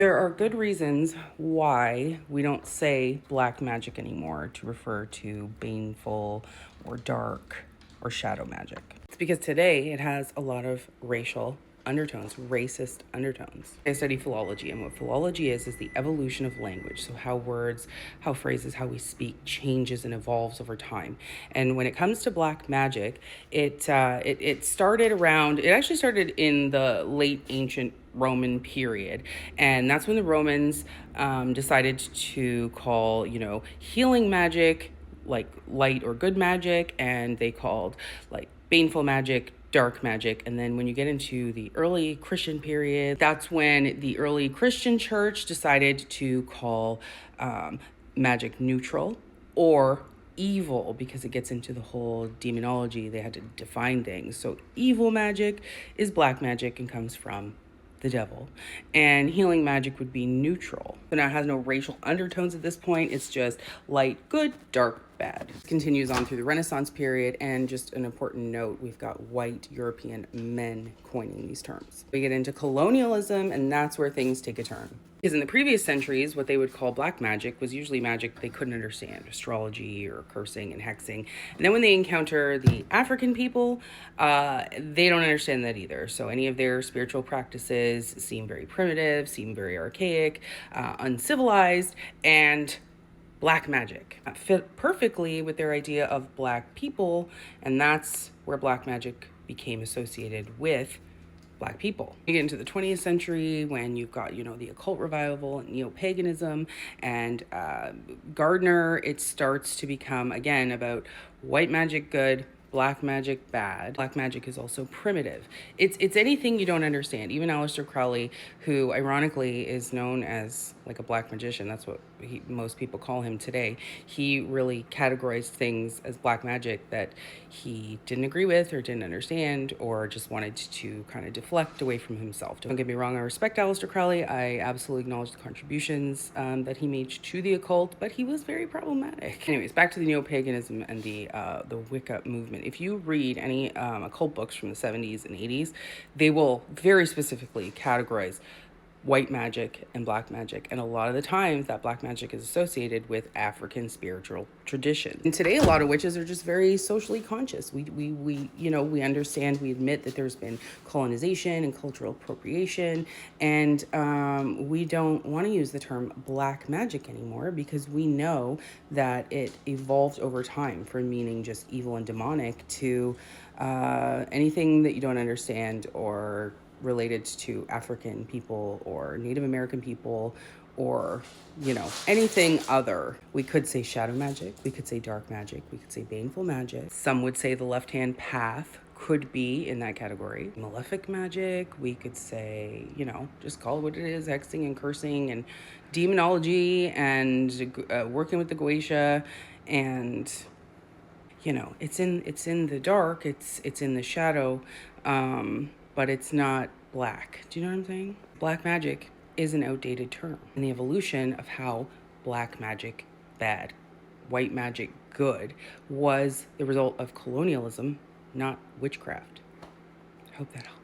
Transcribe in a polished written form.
There are good reasons why we don't say black magic anymore to refer to baneful or dark or shadow magic. It's because today it has a lot of racial undertones, racist undertones. I study philology, and what philology is the evolution of language. So how words, how phrases, how we speak changes and evolves over time. And when it comes to black magic, it started around. It actually started in the late ancient Roman period, and that's when the Romans decided to call healing magic like light or good magic, and they called like baneful magic dark magic. And then when you get into the early Christian period, that's when the early Christian church decided to call magic neutral or evil, because it gets into the whole demonology. They had to define things. So evil magic is black magic and comes from the devil, and healing magic would be neutral. So now it has no racial undertones at this point. It's just light good, dark bad. It continues on through the Renaissance period, and just an important note, we've got white European men coining these terms. We get into colonialism, and that's where things take a turn. Because in the previous centuries, what they would call black magic was usually magic they couldn't understand, astrology or cursing and hexing. And then when they encounter the African people, they don't understand that either. So any of their spiritual practices seem very primitive, seem very archaic, uncivilized, and black magic fit perfectly with their idea of black people. And that's where black magic became associated with black people. You get into the 20th century when you've got, the occult revival and neo-paganism and Gardner. It starts to become, again, about white magic good, black magic bad. Black magic is also primitive. It's anything you don't understand. Even Aleister Crowley, who ironically is known as like a black magician, that's what most people call him today. He really categorized things as black magic that he didn't agree with or didn't understand, or just wanted to kind of deflect away from himself. Don't get me wrong, I respect Aleister Crowley. I absolutely acknowledge the contributions that he made to the occult, but he was very problematic. Anyways, back to the neo-paganism and the Wicca movement. If you read any occult books from the 70s and 80s, they will very specifically categorize white magic and black magic, and a lot of the times that black magic is associated with African spiritual tradition. And today a lot of witches are just very socially conscious. We understand, we admit that there's been colonization and cultural appropriation, and we don't want to use the term black magic anymore, because we know that it evolved over time from meaning just evil and demonic to anything that you don't understand or related to African people or Native American people, or anything other. We could say shadow magic, we could say dark magic, we could say baneful magic. Some would say the left-hand path could be in that category. Malefic magic, we could say, just call it what it is, hexing and cursing and demonology and working with the Goetia. And it's in the dark, it's in the shadow, but it's not black. Do you know what I'm saying? Black magic is an outdated term, and the evolution of how black magic bad, white magic good, was the result of colonialism, not witchcraft. I hope that helps.